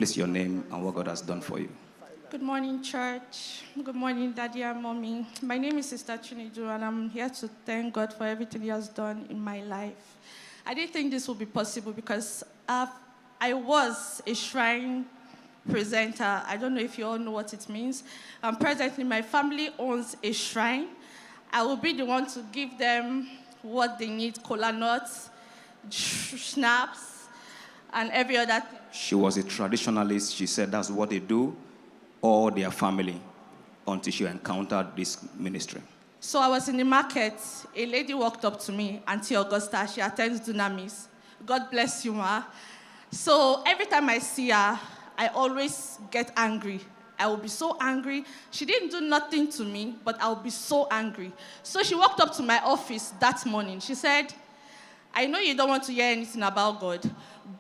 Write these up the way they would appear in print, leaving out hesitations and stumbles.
Please, your name and what God has done for you. Good morning, church. Good morning, Daddy and Mommy. My name is Sister Chinidu, and I'm here to thank God for everything He has done in my life. I didn't think this would be possible because I was a shrine presenter. I don't know if you all know what it means. Presently, my family owns a shrine. I will be the one to give them what they need: cola nuts, schnapps, and every other thing. She was a traditionalist. She said that's what they do, or their family, until she encountered this ministry. So I was in the market. A lady walked up to me, Auntie Augusta. She attends Dunamis. God bless you, ma. So every time I see her, I always get angry. I will be so angry. She didn't do nothing to me, but I will be so angry. So she walked up to my office that morning. She said, I know you don't want to hear anything about God,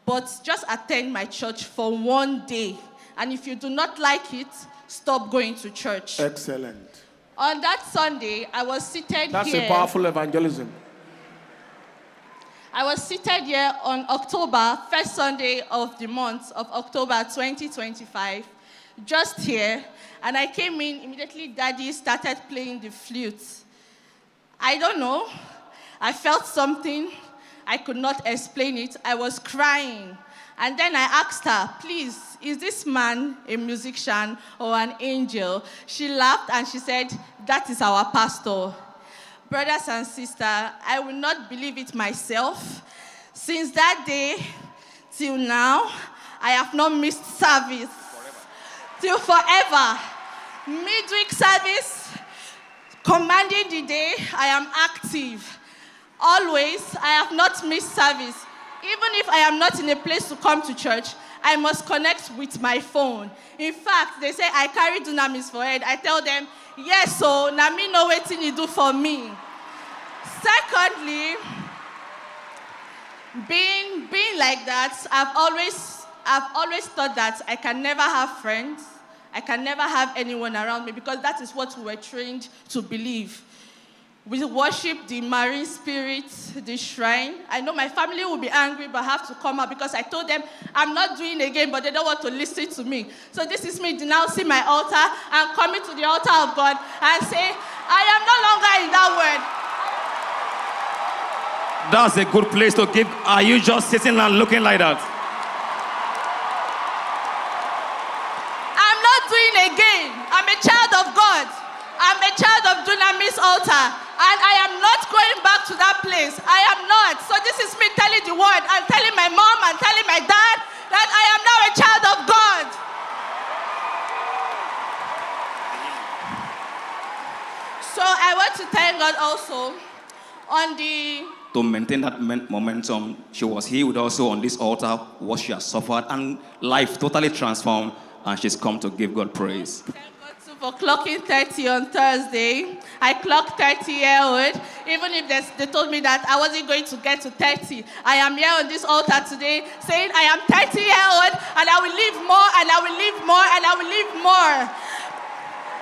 but just attend my church for one day. And if you do not like it, stop going to church. Excellent. On that Sunday, I was seated here. That's a powerful evangelism. I was seated here on October, first Sunday of the month of October 2025, just here. And I came in, immediately Daddy started playing the flute. I don't know. I felt something. I could not explain it. I was crying. And then I asked her, please, is this man a musician or an angel? She laughed and she said, that is our pastor. Brothers and sisters, I will not believe it myself. Since that day till now, I have not missed service. Till forever. Midweek service, commanding the day, I am active. Always, I have not missed service. Even if I am not in a place to come to church, I must connect with my phone. In fact, they say I carry dunamis for head. I tell them, yes, so now me know what you do for me. Secondly, being like that, I've always thought that I can never have friends. I can never have anyone around me because that is what we were trained to believe. We worship the marine spirit, the shrine. I know my family will be angry, but I have to come out because I told them I'm not doing again, but they don't want to listen to me. So this is me denouncing my altar and coming to the altar of God and say, I am no longer in that word. That's a good place to give. Are you just sitting and looking like that? I'm not doing again. I'm a child of God. I'm a child of Dunamis altar. And I am not going back to that place. I am not. So this is me telling the word and telling my mom and telling my dad that I am now a child of God. So I want to thank God also on the... To maintain that momentum, she was healed also on this altar, what she has suffered, and life totally transformed, and she's come to give God praise. For clocking 30 on Thursday. I clocked 30-year-old. Even if they told me that I wasn't going to get to 30. I am here on this altar today saying I am 30-year-old and I will live more and I will live more and I will live more.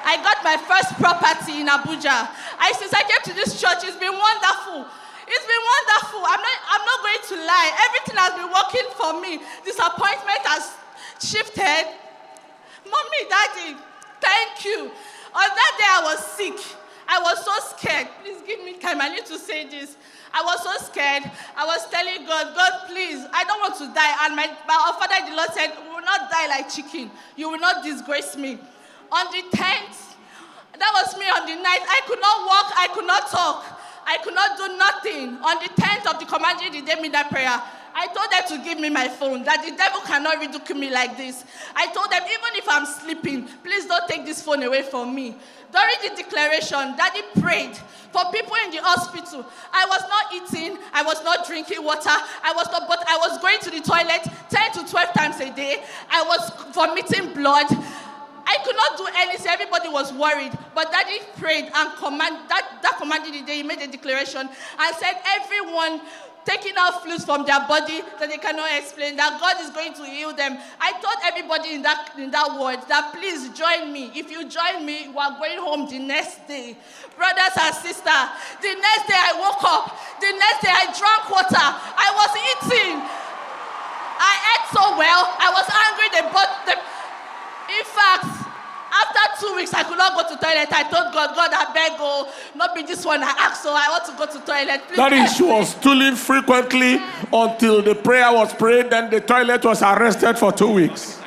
I got my first property in Abuja. Since I came to this church, it's been wonderful. It's been wonderful. I'm not going to lie. Everything has been working for me. Disappointment has shifted. Mommy, Daddy, thank you. On that day, I was sick. I was so scared. Please give me time. I need to say this. I was so scared. I was telling God, God, please, I don't want to die. And my father, the Lord said, you will not die like chicken. You will not disgrace me. On the 10th, that was me on the night. I could not walk. I could not talk. I could not do nothing. On the 10th of the commanding the day midnight prayer, I told them to give me my phone, that the devil cannot ridicule me like this. I told them, even if I'm sleeping, please don't take this phone away from me. During the declaration, Daddy prayed for people in the hospital. I was not eating, I was not drinking water, but I was going to the toilet 10 to 12 times a day. I was vomiting blood. I could not do anything. Everybody was worried. But Daddy prayed and that commanded the day. He made a declaration and said, everyone taking out fluids from their body that they cannot explain, that God is going to heal them. I told everybody in that word that please join me. If you join me, we are going home the next day. Brothers and sisters, the next day I woke up. The next day I drank water. I was eating. I ate so well. I was angry. They bought 2 weeks, I could not go to toilet. I told God, God, I beg, oh, not be this one I asked, so I want to go to toilet. Please That is, help she me. was stooling frequently until the prayer was prayed, then the toilet was arrested for 2 weeks.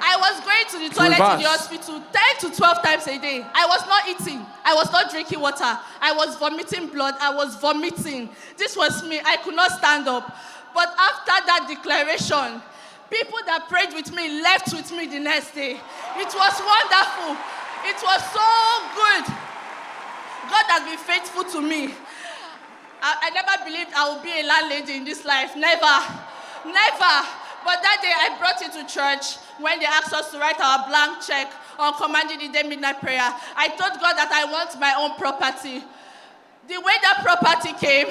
I was going to the toilet in the Reverse. hospital 10 to 12 times a day. I was not eating. I was not drinking water. I was vomiting blood. I was vomiting. This was me. I could not stand up. But after that declaration, people that prayed with me left with me the next day. It was wonderful. It was so good. God has been faithful to me. I never believed I would be a landlady in this life. Never. Never. But that day I brought it to church when they asked us to write our blank check on commanding the day midnight prayer. I told God that I want my own property. The way that property came,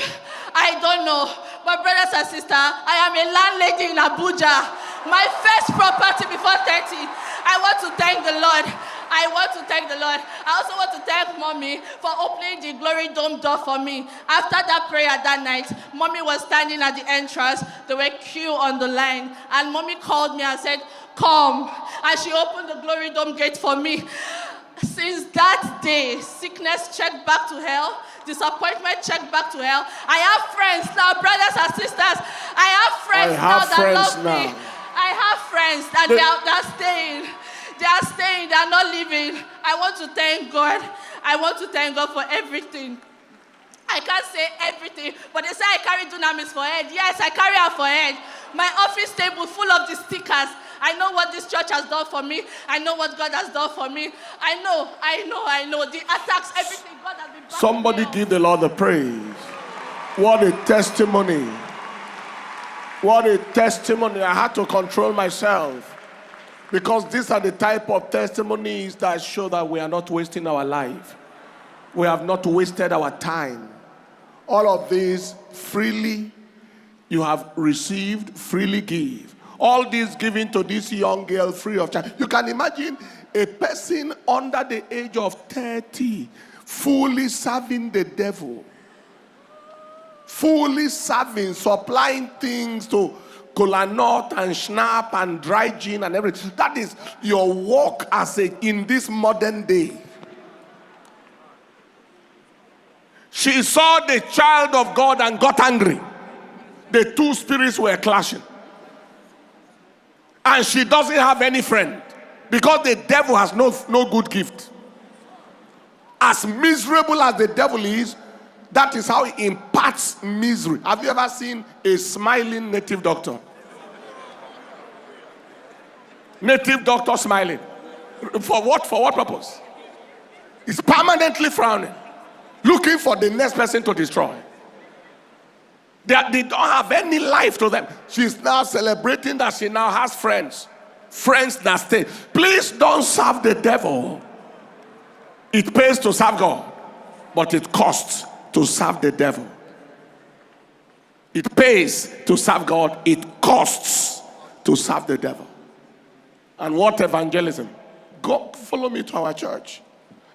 I don't know. But brothers and sisters, I am a landlady in Abuja. My first property before 30. I want to thank the Lord. I want to thank the Lord. I also want to thank Mommy for opening the Glory Dome door for me. After that prayer that night, Mommy was standing at the entrance. There were queue on the line. And Mommy called me and said, come. And she opened the Glory Dome gate for me. Since that day, sickness checked back to hell. Disappointment checked back to hell. I have friends now, brothers and sisters. I have friends now that love me. I have friends and they're staying. They are staying, they are not leaving. I want to thank God. I want to thank God for everything. I can't say everything, but they say I carry dunamis for head. Yes, I carry her for head. My office table full of the stickers. I know what this church has done for me. I know what God has done for me. I know. The attacks, everything, God has been back. Somebody give the Lord the praise. What a testimony. What a testimony. I had to control myself. Because these are the type of testimonies that show that we are not wasting our life. We have not wasted our time. All of these freely you have received, freely give. All this given to this young girl free of charge. You can imagine a person under the age of 30 fully serving the devil. Fully serving, supplying things to cola nut and schnapp and dry gin and everything. That is your work in this modern day. She saw the child of God and got angry. The two spirits were clashing. And she doesn't have any friend because the devil has no good gift. As miserable as the devil is, that is how he imparts misery. Have you ever seen a smiling native doctor? Native doctor smiling. For what? For what purpose? He's permanently frowning, looking for the next person to destroy. They don't have any life to them. She's now celebrating that she now has friends. Friends that stay. Please don't serve the devil. It pays to serve God, but it costs to serve the devil. It pays to serve God. It costs to serve the devil. And what evangelism? Go follow me to our church.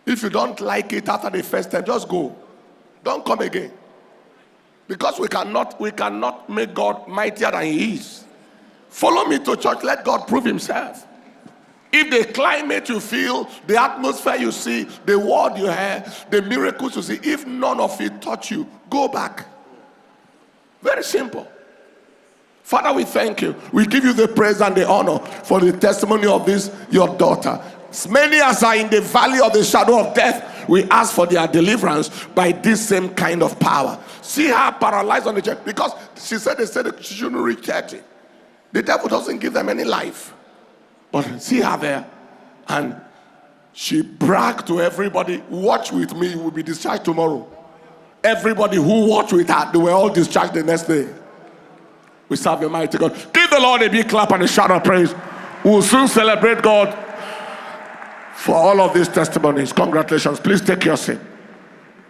If you don't like it after the first time, just go. Don't come again. Because we cannot make God mightier than he is. Follow me to church. Let God prove himself. If the climate you feel, the atmosphere you see, the word you hear, the miracles you see, if none of it touch you, go back. Very simple. Father, we thank you. We give you the praise and the honor for the testimony of this, your daughter. As many as are in the valley of the shadow of death, we ask for their deliverance by this same kind of power. See her paralyzed on the chair because they said she shouldn't reach 30. The devil doesn't give them any life. But see her there, and she bragged to everybody, watch with me, you will be discharged tomorrow. Everybody who watched with her, they were all discharged the next day. We serve a mighty God. Give the Lord a big clap and a shout of praise. We will soon celebrate God for all of these testimonies. Congratulations. Please take your seat.